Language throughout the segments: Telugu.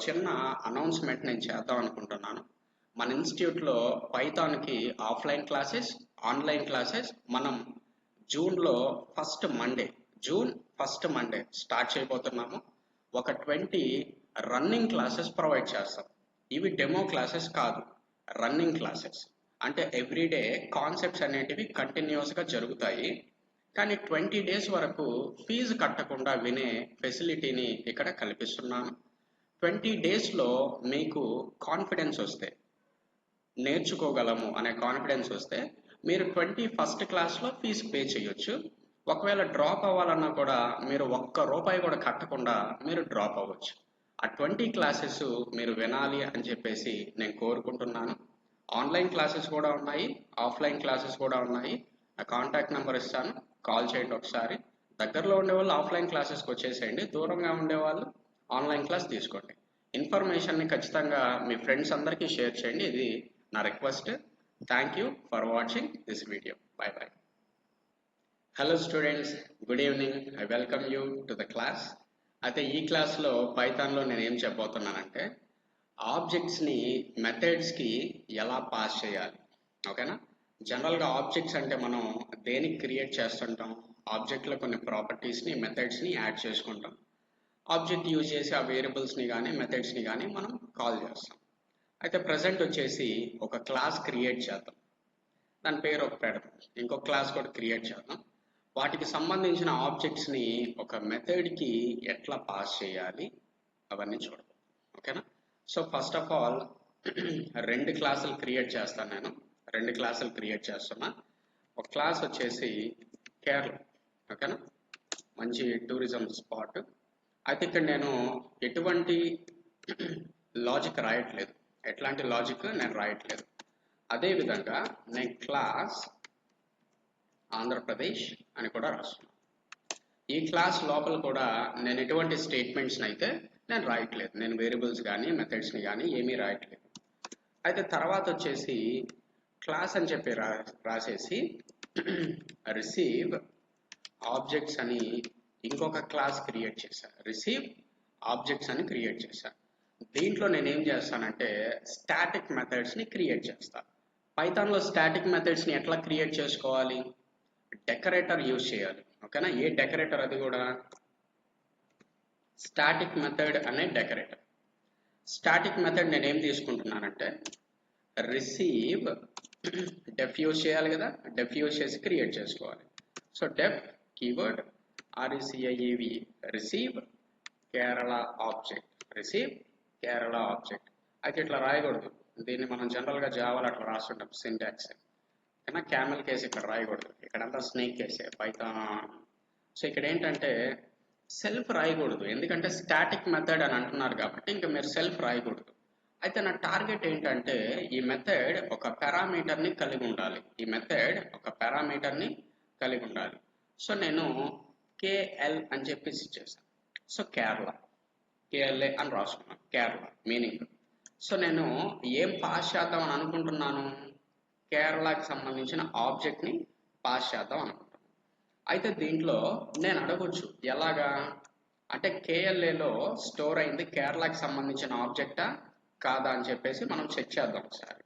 చిన్న అనౌన్స్మెంట్ నేను చేద్దాం అనుకుంటున్నాను. మన ఇన్స్టిట్యూట్లో పైథాన్కి ఆఫ్లైన్ క్లాసెస్, ఆన్లైన్ క్లాసెస్ మనం జూన్లో జూన్ ఫస్ట్ మండే స్టార్ట్ చేయబోతున్నాము. ఒక 20 రన్నింగ్ క్లాసెస్ ప్రొవైడ్ చేస్తాం. ఇవి డెమో క్లాసెస్ కాదు, రన్నింగ్ క్లాసెస్. అంటే ఎవ్రీడే కాన్సెప్ట్స్ అనేటివి కంటిన్యూస్గా జరుగుతాయి. కానీ 20 డేస్ వరకు ఫీజు కట్టకుండా వినే ఫెసిలిటీని ఇక్కడ కల్పిస్తున్నాను. 20 డేస్లో మీకు కాన్ఫిడెన్స్ వస్తే, నేర్చుకోగలము అనే కాన్ఫిడెన్స్ వస్తే మీరు 21st క్లాస్లో ఫీజు పే చేయొచ్చు. ఒకవేళ డ్రాప్ అవ్వాలన్నా కూడా మీరు ₹1 కూడా కట్టకుండా మీరు డ్రాప్ అవ్వచ్చు. ఆ 20 క్లాసెస్ మీరు వినాలి అని చెప్పేసి నేను కోరుకుంటున్నాను. ఆన్లైన్ క్లాసెస్ కూడా ఉన్నాయి, ఆఫ్లైన్ క్లాసెస్ కూడా ఉన్నాయి. నా కాంటాక్ట్ నెంబర్ ఇస్తాను, కాల్ చేయండి ఒకసారి. దగ్గరలో ఉండేవాళ్ళు ఆఫ్లైన్ క్లాసెస్కి వచ్చేసేయండి, దూరంగా ఉండేవాళ్ళు ఆన్లైన్ క్లాస్ తీసుకోండి. ఇన్ఫర్మేషన్ని ఖచ్చితంగా మీ ఫ్రెండ్స్ అందరికీ షేర్ చేయండి. ఇది నా request. Thank you for watching this video. By by. Hello students, good evening. I welcome you to the class. అయితే ఈ క్లాస్లో పైథాన్లో నేను ఏం చెప్పబోతున్నానంటే ఆబ్జెక్ట్స్ని మెథడ్స్కి ఎలా పాస్ చేయాలి. ఓకేనా? జనరల్గా ఆబ్జెక్ట్స్ అంటే మనం దేనికి క్రియేట్ చేస్తుంటాం? ఆబ్జెక్ట్లో కొన్ని ప్రాపర్టీస్ని, మెథడ్స్ని యాడ్ చేసుకుంటాం. ఆబ్జెక్ట్ యూజ్ చేసి ఆ వేరియబుల్స్ని కానీ మెథడ్స్ని కానీ మనం కాల్ చేస్తాం. అయితే ప్రజెంట్ వచ్చేసి ఒక క్లాస్ క్రియేట్ చేద్దాం, దాని పేరు ఒక పెడతాం, ఇంకొక క్లాస్ కూడా క్రియేట్ చేద్దాం. వాటికి సంబంధించిన ఆబ్జెక్ట్స్ని ఒక మెథడ్కి ఎట్లా పాస్ చేయాలి అవన్నీ చూడదాం. ఓకేనా? సో ఫస్ట్ ఆఫ్ ఆల్ 2 క్లాసులు క్రియేట్ చేస్తాను. నేను 2 క్లాసులు క్రియేట్ చేస్తున్నా. ఒక క్లాస్ వచ్చేసి కేరళ. ఓకేనా? మంచి టూరిజం స్పాట్. అయితే ఇక్కడ నేను ఎటువంటి లాజిక్ రాయట్లేదు, ఎట్లాంటి లాజిక్ నేను రాయట్లేదు. అదేవిధంగా నేను క్లాస్ ఆంధ్రప్రదేశ్ అని కూడా రాస్తున్నాను. ఈ క్లాస్ లోపల కూడా నేను ఎటువంటి స్టేట్మెంట్స్ని అయితే నేను రాయట్లేదు, నేను వేరియబుల్స్ కానీ మెథడ్స్ని కానీ ఏమీ రాయట్లేదు. అయితే తర్వాత వచ్చేసి క్లాస్ అని చెప్పి రాసేసి రిసీవ్ ఆబ్జెక్ట్స్ అని ఇంకొక క్లాస్ క్రియేట్ చేశాను. రిసీవ్ ఆబ్జెక్ట్స్ అని క్రియేట్ చేశాను. దీంట్లో నేను ఏం చేస్తానంటే స్టాటిక్ మెథడ్స్ని క్రియేట్ చేస్తాను. పైథాన్లో స్టాటిక్ మెథడ్స్ని ఎట్లా క్రియేట్ చేసుకోవాలి? డెకరేటర్ యూజ్ చేయాలి. ఓకేనా? ఏ డెకరేటర్? అది కూడా స్టాటిక్ మెథడ్ అనే డెకరేటర్. స్టాటిక్ మెథడ్ నేను ఏం తీసుకుంటున్నానంటే రిసీవ్ డెఫ్ యూజ్ చేయాలి కదా, డెఫ్ యూజ్ చేసి క్రియేట్ చేసుకోవాలి. So def keyword RECIEV receive Kerala object, receive Kerala object. అయితే ఇట్లా రాయకూడదు, దీన్ని మనం జనరల్గా జావాలో అట్లా రాస్తుంటాం సింటాక్స్. ఓకేనా? క్యామెల్ కేసు ఇక్కడ రాయకూడదు, ఇక్కడంతా స్నేక్ కేసే పైథాన్. సో ఇక్కడ ఏంటంటే సెల్ఫ్ రాయకూడదు, ఎందుకంటే స్టాటిక్ మెథడ్ అని అంటున్నారు కాబట్టి ఇంకా మీరు సెల్ఫ్ రాయకూడదు. అయితే నా టార్గెట్ ఏంటంటే ఈ మెథడ్ ఒక పారామీటర్ని కలిగి ఉండాలి, ఈ మెథడ్ ఒక పారామీటర్ని కలిగి ఉండాలి. సో నేను KL అని చెప్పేసి ఇచ్చేసాను. సో కేరళ, KLA అని రాసుకున్నాను, కేరళ మీనింగ్. సో నేను ఏం పాస్ చేద్దాం అని అనుకుంటున్నాను? కేరళకి సంబంధించిన ఆబ్జెక్ట్ని పాస్ చేద్దాం అనుకుంటున్నాను. అయితే దీంట్లో నేను అడగొచ్చు ఎలాగా అంటే KLAలో స్టోర్ అయింది కేరళకి సంబంధించిన ఆబ్జెక్టా కాదా అని చెప్పేసి మనం చెక్ చేద్దాం ఒకసారి.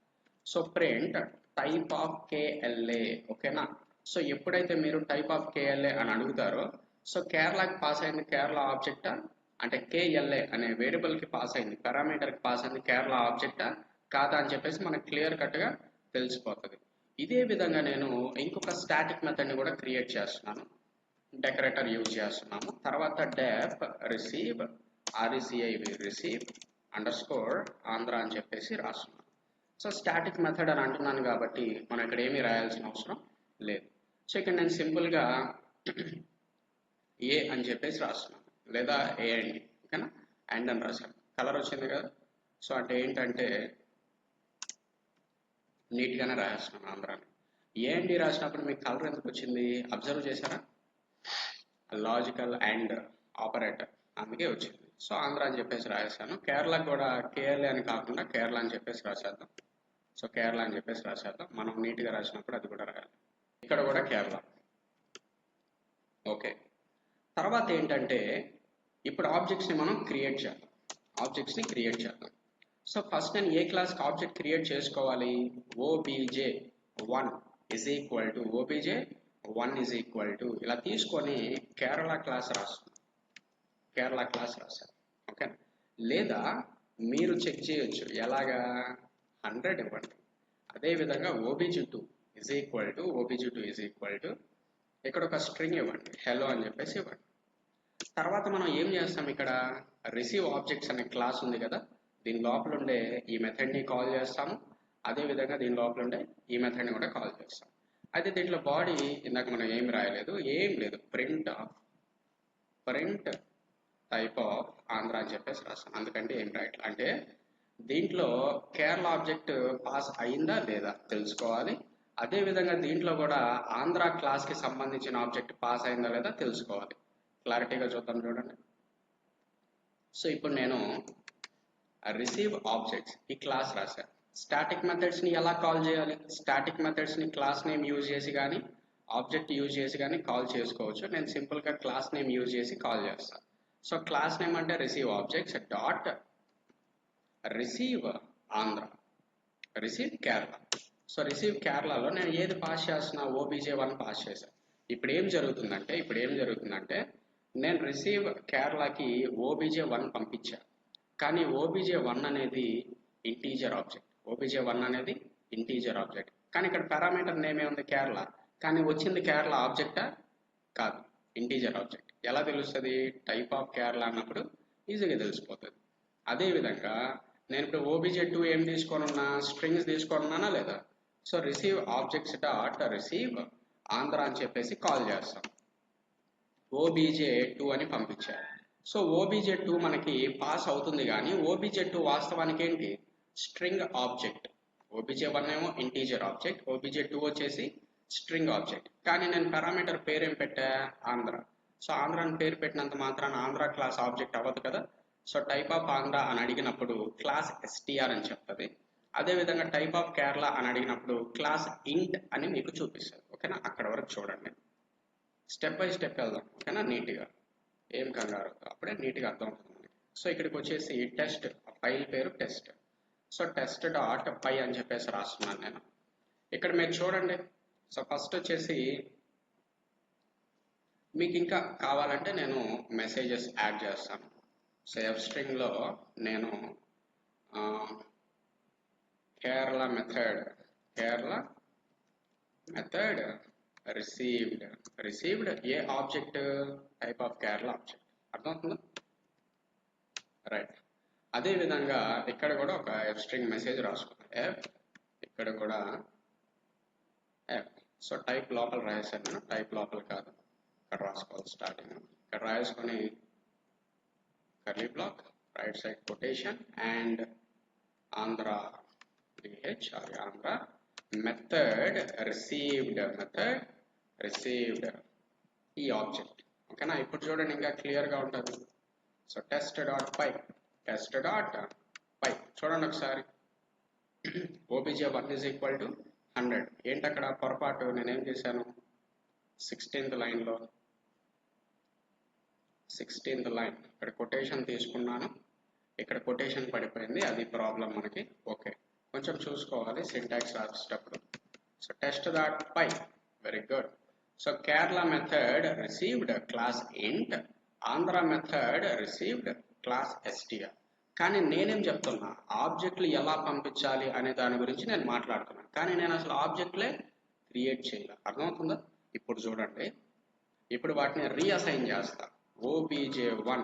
So print type of KLA. ఓకేనా? సో ఎప్పుడైతే మీరు టైప్ ఆఫ్ KLA అని అడుగుతారో సో కేరళకి పాస్ అయింది కేరళ ఆబ్జెక్టా, అంటే KLA అనే వేరియబుల్కి పాస్ అయింది, పారామీటర్కి పాస్ అయింది కేరళ ఆబ్జెక్టా కాదా అని చెప్పేసి మనకు క్లియర్ కట్గా తెలిసిపోతుంది. ఇదే విధంగా నేను ఇంకొక స్టాటిక్ మెథడ్ని కూడా క్రియేట్ చేస్తున్నాను, డెకరేటర్ యూజ్ చేస్తున్నాము. తర్వాత def receive RECIV receive underscore Andhra అని చెప్పేసి రాస్తున్నాను. సో స్టాటిక్ మెథడ్ అని అంటున్నాను కాబట్టి మనం ఇక్కడ ఏమీ రాయాల్సిన అవసరం లేదు. సో ఇక్కడ నేను సింపుల్గా ఏ అని చెప్పేసి రాస్తున్నాను, లేదా ఏ అండి. ఓకేనా? అండ్ అని రాశాను, కలర్ వచ్చింది కదా. సో అంటే ఏంటంటే నీట్గానే రాస్తున్నాను ఆంధ్రాని. ఏ అండి రాసినప్పుడు మీకు కలర్ ఎందుకు వచ్చింది అబ్జర్వ్ చేశారా? లాజికల్ అండ్ ఆపరేటర్, అందుకే వచ్చింది. సో ఆంధ్ర అని చెప్పేసి రాసేసాను. కేరళకు కూడా KLA అని కాకుండా కేరళ అని చెప్పేసి రాసేద్దాం. సో కేరళ అని చెప్పేసి రాసేద్దాం. మనం నీట్గా రాసినప్పుడు అది కూడా రాయాలి. ఇక్కడ కూడా కేరళ. ఓకే, తర్వాత ఏంటంటే ఇప్పుడు ఆబ్జెక్ట్స్ని మనం క్రియేట్ చేద్దాం. ఆబ్జెక్ట్స్ని క్రియేట్ చేద్దాం. సో ఫస్ట్ నేను ఏ క్లాస్కి ఆబ్జెక్ట్ క్రియేట్ చేసుకోవాలి? obj1 is equal to obj1 is equal to ఇలా తీసుకొని కేరళ క్లాస్ రాశాను. ఓకే, లేదా మీరు చెక్ చేయొచ్చు. ఎలాగా? 100 ఇవ్వండి. అదేవిధంగా obj2 is equal to ఇక్కడ ఒక స్ట్రింగ్ ఇవ్వండి, హెలో అని చెప్పేసి ఇవ్వండి. తర్వాత మనం ఏం చేస్తాం? ఇక్కడ రిసీవ్ ఆబ్జెక్ట్స్ అనే క్లాస్ ఉంది కదా, దీని లోపల ఉండే ఈ మెథడ్ని కాల్ చేస్తాము. అదేవిధంగా దీని లోపల ఉండే ఈ మెథడ్ని కూడా కాల్ చేస్తాం. అయితే దీంట్లో బాడీ ఇందాక మనం ఏం రాయలేదు, ఏం లేదు, ప్రింట్ టైప్ ఆఫ్ ఆంధ్ర అని చెప్పేసి రాస్తాం. అందుకంటే ఏం రాయట్లేదు. అంటే దీంట్లో కేరళ ఆబ్జెక్ట్ పాస్ అయిందా లేదా తెలుసుకోవాలి. అదేవిధంగా దీంట్లో కూడా ఆంధ్ర క్లాస్కి సంబంధించిన ఆబ్జెక్ట్ పాస్ అయిందా లేదా తెలుసుకోవాలి. క్లారిటీగా చూద్దాం, చూడండి. సో ఇప్పుడు నేను రిసీవ్ ఆబ్జెక్ట్స్ ఈ క్లాస్ రాశాను. స్టాటిక్ మెథడ్స్ని ఎలా కాల్ చేయాలి? స్టాటిక్ మెథడ్స్ని క్లాస్ నేమ్ యూజ్ చేసి కానీ ఆబ్జెక్ట్ యూజ్ చేసి కానీ కాల్ చేసుకోవచ్చు. నేను సింపుల్గా క్లాస్ నేమ్ యూజ్ చేసి కాల్ చేస్తాను. సో క్లాస్ నేమ్ అంటే receive objects dot receive Andhra, receive Kerala. So receive కేరళలో నేను ఏది పాస్ చేస్తున్నా? obj1 పాస్ చేశాను. ఇప్పుడు ఏం జరుగుతుందంటే నేను రిసీవ్ కేరళకి obj1 పంపించాను, కానీ obj1 అనేది ఇంటీజర్ ఆబ్జెక్ట్. కానీ ఇక్కడ పారామీటర్ నేమ్ ఏముంది? కేరళ. కానీ వచ్చింది కేరళ ఆబ్జెక్టా? కాదు, ఇంటీజర్ ఆబ్జెక్ట్. ఎలా తెలుస్తుంది? టైప్ ఆఫ్ కేరళ అన్నప్పుడు ఈజీగా తెలిసిపోతుంది. అదేవిధంగా నేను ఇప్పుడు obj2 ఏం తీసుకోనున్నా? స్ట్రింగ్స్ తీసుకోనున్నానా లేదా? So receive objects dot receive Andhra అని చెప్పేసి కాల్ చేస్తాం. obj2 అని పంపించారు. సో obj2 మనకి పాస్ అవుతుంది, కానీ obj2 వాస్తవానికి ఏంటి? String object. obj1 ఏమో ఇంటీజర్ ఆబ్జెక్ట్, obj2 వచ్చేసి స్ట్రింగ్ ఆబ్జెక్ట్. కానీ నేను పారామీటర్ పేరు ఏం పెట్టా? ఆంధ్ర. సో ఆంధ్ర అని పేరు పెట్టినంత మాత్రాన ఆంధ్ర క్లాస్ ఆబ్జెక్ట్ అవ్వదు కదా. సో టైప్ ఆఫ్ ఆంధ్ర అని అడిగినప్పుడు క్లాస్ str అని చెప్తుంది. అదేవిధంగా టైప్ ఆఫ్ కేరళ అని అడిగినప్పుడు క్లాస్ ఇంట్ అని మీకు చూపిస్తుంది. ఓకేనా? అక్కడ వరకు చూడండి, స్టెప్ బై స్టెప్ వెళ్దాం. ఓకేనా? నీట్గా, ఏం కంగారు, అప్పుడే నీట్గా అర్థం అవుతుంది మనకి. సో ఇక్కడికి వచ్చేసి టెస్ట్, ఫైల్ పేరు టెస్ట్. సో టెస్ట్ డాట్ పై అని చెప్పేసి రాస్తున్నాను నేను. ఇక్కడ మీరు చూడండి. సో ఫస్ట్ వచ్చేసి మీకు ఇంకా కావాలంటే నేను మెసేజెస్ యాడ్ చేస్తాను. సో ఎఫ్ స్ట్రింగ్లో నేను Kerala method received a object? Type of Kerala object. అర్థమవుతుందా? రైట్. అదేవిధంగా ఇక్కడ కూడా ఒక ఎఫ్ స్ట్రింగ్ మెసేజ్ రాసుకున్నాను. ఎఫ్, ఇక్కడ కూడా ఎఫ్. సో టైప్ లోపల రాసేసాను నేను. టైప్ లోపల కాదు, ఇక్కడ రాసుకోవాలి. స్టార్టింగ్ ఇక్కడ రాసుకొని curly block, right side quotation and ఆంధ్ర ఆంధ్ర మెథడ్ రిసీవ్డ్ ఈ ఆబ్జెక్ట్. ఓకేనా? ఇప్పుడు చూడండి, ఇంకా క్లియర్గా ఉంటుంది. సో టెస్ట్ డాట్ పై చూడండి ఒకసారి. obj1 is equal to 100. ఏంటి అక్కడ పొరపాటు? నేనేం చేశాను? 16th లైన్లో 16th లైన్ ఇక్కడ కొటేషన్ తీసుకున్నాను, ఇక్కడ కొటేషన్ పడిపోయింది. అది ప్రాబ్లం మనకి. ఓకే, కొంచెం చూసుకోవాలి సింటాక్స్ రాసేటప్పుడు. So test dot py, very good. So Kerala method received class int, Andhra method received class str. కానీ నేనేం చెప్తున్నా? ఆబ్జెక్ట్లు ఎలా పంపించాలి అనే దాని గురించి నేను మాట్లాడుతున్నాను, కానీ నేను అసలు ఆబ్జెక్ట్లే క్రియేట్ చేయాలి. అర్థమవుతుందా? ఇప్పుడు చూడండి, ఇప్పుడు వాటిని రీఅసైన్ చేస్తా. obj1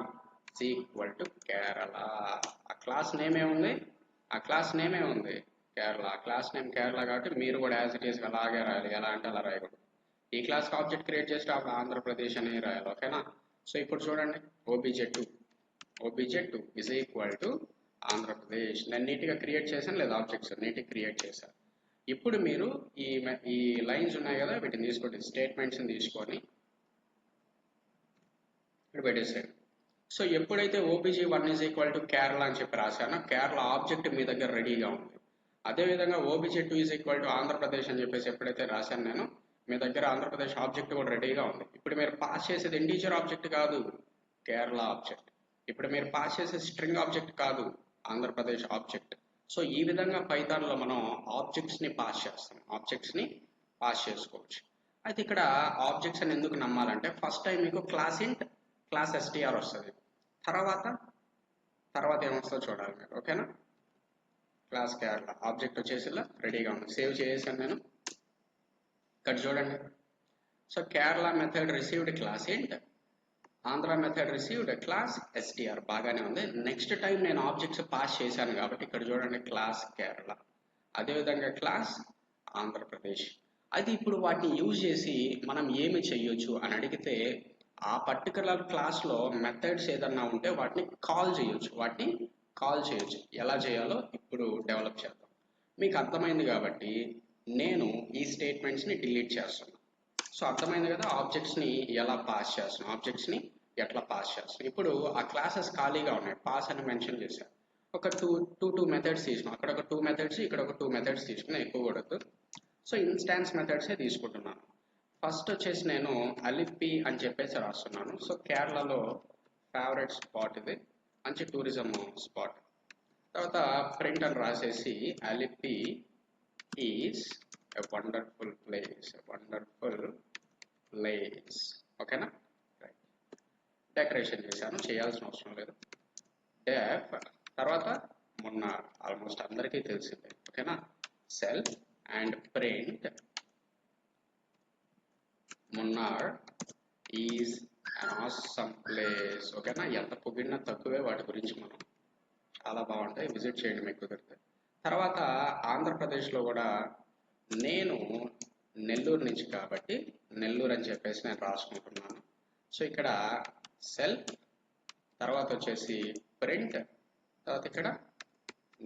equal to Kerala. ఆ క్లాస్ నేమ్ ఏముంది? కేరళ. క్లాస్ నేమ్ కేరళ కాబట్టి మీరు కూడా యాజ్ ఇట్ ఈస్ అలాగే రాయాలి. ఎలా అంటే అలా రాయకూడదు. ఈ క్లాస్కి ఆబ్జెక్ట్ క్రియేట్ చేస్తే అప్పుడు ఆంధ్రప్రదేశ్ అని రాయాలి. ఓకేనా? సో ఇప్పుడు చూడండి, obj2 is equal to Andhra Pradesh. నేను నీట్గా క్రియేట్ చేశాను లేదా? ఆబ్జెక్ట్స్ నీట్గా క్రియేట్ చేశాను. ఇప్పుడు మీరు ఈ లైన్స్ ఉన్నాయి కదా, వీటిని తీసుకోండి, స్టేట్మెంట్స్ని తీసుకొని ఇక్కడ పెట్టేసాను. సో ఎప్పుడైతే obj1 is equal to Kerala అని చెప్పి రాశానో, కేరళ ఆబ్జెక్ట్ మీ దగ్గర రెడీగా ఉంది. అదేవిధంగా obj2 is equal to Andhra Pradesh అని చెప్పేసి ఎప్పుడైతే రాశాను నేను, మీ దగ్గర ఆంధ్రప్రదేశ్ ఆబ్జెక్ట్ కూడా రెడీగా ఉంది. ఇప్పుడు మీరు పాస్ చేసేది ఇంటీజర్ ఆబ్జెక్ట్ కాదు, కేరళ ఆబ్జెక్ట్. ఇప్పుడు మీరు పాస్ చేసే స్ట్రింగ్ ఆబ్జెక్ట్ కాదు, ఆంధ్రప్రదేశ్ ఆబ్జెక్ట్. సో ఈ విధంగా పైథాన్లో మనం ఆబ్జెక్ట్స్ని పాస్ చేస్తాం, ఆబ్జెక్ట్స్ని పాస్ చేసుకోవచ్చు. అయితే ఇక్కడ ఆబ్జెక్ట్స్ అని ఎందుకు నమ్మాలంటే ఫస్ట్ టైం మీకు క్లాస్ ఇంట్ క్లాస్ ఎస్టీఆర్ వస్తుంది, తర్వాత ఏమొస్తుందో చూడాలి మీరు. ఓకేనా, క్లాస్ కేరళ ఆబ్జెక్ట్ వచ్చేసిలా రెడీగా ఉంది, సేవ్ చేసేసాను నేను. ఇక్కడ చూడండి, so Kerala method received class int, Andhra method received class STR, బాగానే ఉంది. నెక్స్ట్ టైం నేను ఆబ్జెక్ట్స్ పాస్ చేశాను కాబట్టి ఇక్కడ చూడండి క్లాస్ కేరళ, అదేవిధంగా క్లాస్ ఆంధ్రప్రదేశ్. అది ఇప్పుడు వాటిని యూజ్ చేసి మనం ఏమి చెయ్యొచ్చు అని అడిగితే ఆ పర్టికులర్ క్లాస్లో మెథడ్స్ ఏదన్నా ఉంటే వాటిని కాల్ చేయొచ్చు. ఎలా చేయాలో ఇప్పుడు డెవలప్ చేద్దాం. మీకు అర్థమైంది కాబట్టి నేను ఈ స్టేట్మెంట్స్ని డిలీట్ చేస్తున్నాను. సో అర్థమైంది కదా, ఆబ్జెక్ట్స్ని ఎలా పాస్ చేస్తున్నాం, ఆబ్జెక్ట్స్ని ఎట్లా పాస్ చేస్తున్నాం. ఇప్పుడు ఆ క్లాసెస్ ఖాళీగా ఉన్నాయి, పాస్ అని మెన్షన్ చేశాను. ఒక టూ మెథడ్స్ తీసుకున్నాం, అక్కడ ఒక 2 మెథడ్స్, ఇక్కడ ఒక 2 మెథడ్స్ తీసుకున్నా, ఎక్కువ కూడదు. సో ఇన్స్టాన్స్ మెథడ్సే తీసుకుంటున్నాను. ఫస్ట్ వచ్చేసి నేను అలిప్పి అని చెప్పేసి రాస్తున్నాను. సో కేరళలో ఫేవరెట్ స్పాట్ ఇది, మంచి టూరిజం స్పాట్. తర్వాత ప్రింట్ అని రాసేసి అలిప్పి ఈజ్ ఎ వండర్ఫుల్ ప్లేస్, ఓకేనా. రైట్, డెకరేషన్ చేశాను, చేయాల్సిన అవసరం లేదు. డెఫ్ తర్వాత మున్నార్, ఆల్మోస్ట్ అందరికీ తెలిసిందే. ఓకేనా, self and print Munnar is an awesome place. ఓకేనా, ఎంత పొగిడినా తక్కువే వాటి గురించి, మనం చాలా బాగుంటాయి, విజిట్ చేయండి మీకు కుదిరితే. తర్వాత ఆంధ్రప్రదేశ్లో కూడా నేను నెల్లూరు నుంచి కాబట్టి నెల్లూరు అని చెప్పేసి నేను రాసుకుంటున్నాను. సో ఇక్కడ సెల్ఫ్ తర్వాత వచ్చేసి ప్రింట్, తర్వాత ఇక్కడ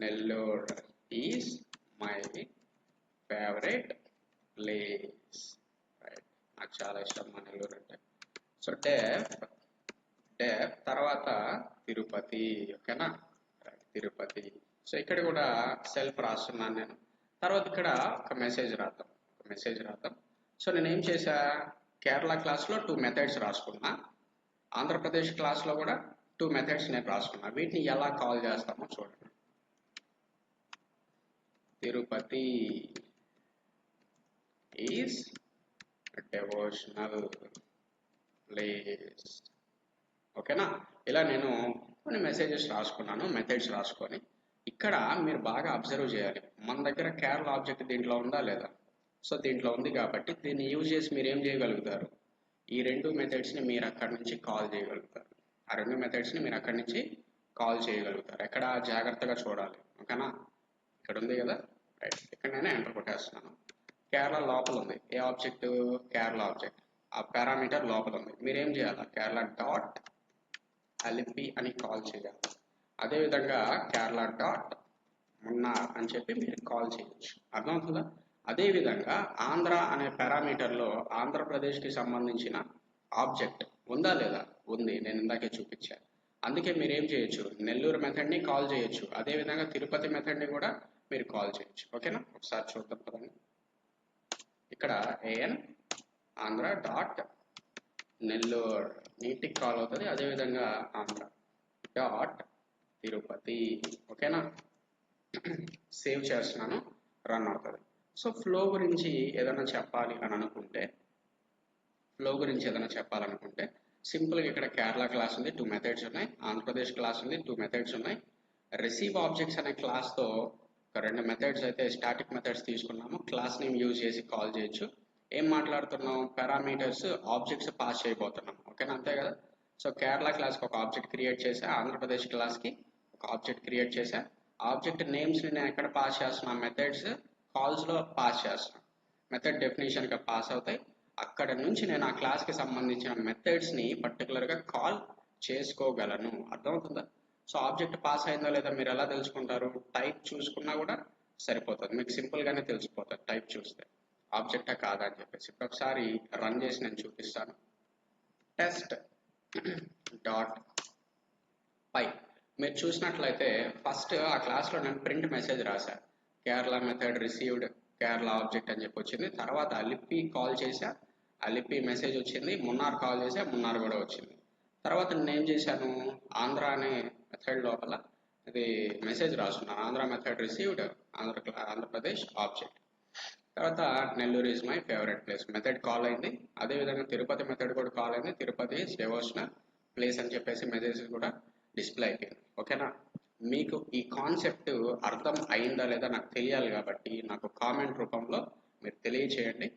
Nellore is my favourite place. Right, నాకు చాలా ఇష్టం మా నెల్లూరు అంటే. సో డెఫ్ తర్వాత తిరుపతి. ఓకేనా, తిరుపతి. సో ఇక్కడ కూడా సెల్ఫ్ రాస్తున్నాను నేను. తర్వాత ఇక్కడ ఒక మెసేజ్ రాద్దాం. సో నేను ఏం చేశా, కేరళ క్లాస్లో 2 మెథడ్స్ రాసుకున్నా, ఆంధ్రప్రదేశ్ క్లాస్లో కూడా 2 మెథడ్స్ నేను రాసుకున్నా. వీటిని ఎలా కాల్ చేస్తామో చూడండి. Tirupati is devotional place. ఓకేనా, ఇలా నేను కొన్ని మెసేజెస్ రాసుకున్నాను, మెథడ్స్ రాసుకొని. ఇక్కడ మీరు బాగా అబ్జర్వ్ చేయాలి, మన దగ్గర కేరళ ఆబ్జెక్ట్ దీంట్లో ఉందా లేదా. సో దీంట్లో ఉంది కాబట్టి దీన్ని యూజ్ చేసి మీరు ఏం చేయగలుగుతారు, ఈ 2 మెథడ్స్ని మీరు అక్కడి నుంచి కాల్ చేయగలుగుతారు. ఆ 2 మెథడ్స్ని మీరు అక్కడి నుంచి కాల్ చేయగలుగుతారు. ఎక్కడ జాగ్రత్తగా చూడాలి. ఓకేనా, ఇక్కడ ఉంది కదా, రైట్, ఇక్కడ నేను ఎంటర్ కొట్టేస్తున్నాను. కేరళ లోపల ఉంది, ఏ ఆబ్జెక్ట్, కేరళ ఆబ్జెక్ట్, ఆ పారామీటర్ లోపల ఉంది. మీరేం చేయాలి, కేరళ డాట్ అలిప్పి అని కాల్ చేయాలి. అదేవిధంగా కేరళ డాట్ మున్నార్ అని చెప్పి మీరు కాల్ చేయొచ్చు. అర్థమవుతుందా. అదేవిధంగా ఆంధ్ర అనే పారామీటర్లో ఆంధ్రప్రదేశ్కి సంబంధించిన ఆబ్జెక్ట్ ఉందా లేదా, ఉంది, నేను ఇందాకే చూపించాను. అందుకే మీరు ఏం చేయొచ్చు, నెల్లూరు మెథడ్ని కాల్ చేయొచ్చు, అదేవిధంగా తిరుపతి మెథడ్ని కూడా మీరు కాల్ చేయొచ్చు. ఓకేనా, ఒకసారి చూద్దాం పదండి. ఇక్కడ ఏఎన్ ఆంధ్ర డాట్ నెల్లూరు నీటికి కాల్ అవుతుంది, అదేవిధంగా ఆంధ్ర డాట్ తిరుపతి. ఓకేనా, సేవ్ చేస్తున్నాను, రన్ అవుతుంది. సో ఫ్లో గురించి ఏదైనా చెప్పాలనుకుంటే సింపుల్గా ఇక్కడ కేరళ క్లాస్ ఉంది, 2 మెథడ్స్ ఉన్నాయి, ఆంధ్రప్రదేశ్ క్లాస్ ఉంది, 2 మెథడ్స్ ఉన్నాయి. రిసీవ్ ఆబ్జెక్ట్స్ అనే క్లాస్తో ఒక 2 మెథడ్స్ అయితే స్టాటిక్ మెథడ్స్ తీసుకున్నాము, క్లాస్ నేమ్ యూజ్ చేసి కాల్ చేయొచ్చు. ఏం మాట్లాడుతున్నాం, పారామీటర్స్ ఆబ్జెక్ట్స్ పాస్ చేయబోతున్నాం. ఓకేనా, అంతే కదా. సో కేరళ క్లాస్కి ఒక ఆబ్జెక్ట్ క్రియేట్ చేసా, ఆంధ్రప్రదేశ్ క్లాస్కి ఒక ఆబ్జెక్ట్ క్రియేట్ చేసా. ఆబ్జెక్ట్ నేమ్స్ని నేను ఎక్కడ పాస్ చేస్తున్నా, మెథడ్స్ కాల్స్లో పాస్ చేస్తున్నాను. మెథడ్ డెఫినేషన్గా పాస్ అవుతాయి. అక్కడ నుంచి నేను ఆ క్లాస్కి సంబంధించిన మెథడ్స్ని పర్టికులర్గా కాల్ చేసుకోగలను. అర్థమవుతుందా. సో ఆబ్జెక్ట్ పాస్ అయిందో లేదా మీరు ఎలా తెలుసుకుంటారు, టైప్ చూసుకున్నా కూడా సరిపోతుంది, మీకు సింపుల్గానే తెలిసిపోతుంది టైప్ చూస్తే ఆబ్జెక్టా కాదా అని చెప్పేసి. ఇప్పుడు ఒకసారి రన్ చేసి నేను చూపిస్తాను. టెస్ట్ డాట్ పై మీరు చూసినట్లయితే ఫస్ట్ ఆ క్లాస్లో నేను ప్రింట్ మెసేజ్ రాశాను, Kerala method received Kerala object అని చెప్పి వచ్చింది. తర్వాత అలిప్పి కాల్ చేసా, అలిప్పి మెసేజ్ వచ్చింది. మున్నార్ కాల్ చేసా, మున్నార్ కూడా వచ్చింది. తర్వాత నేనేం చేశాను, ఆంధ్ర అనే మెథడ్ లోపల ఇది మెసేజ్ రాస్తున్నాను, Andhra method received Andhra Pradesh object. తర్వాత Nellore is my favourite place method call అయింది. అదేవిధంగా తిరుపతి మెథడ్ కూడా కాల్ అయింది, తిరుపతి ఈజ్ డివోషనల్ ప్లేస్ అని చెప్పేసి మెసేజ్ కూడా డిస్ప్లే అయిపోయింది. ఓకేనా, మీకు ఈ కాన్సెప్ట్ అర్థం అయిందా లేదా నాకు తెలియాలి కాబట్టి నాకు కామెంట్ రూపంలో మీరు తెలియచేయండి.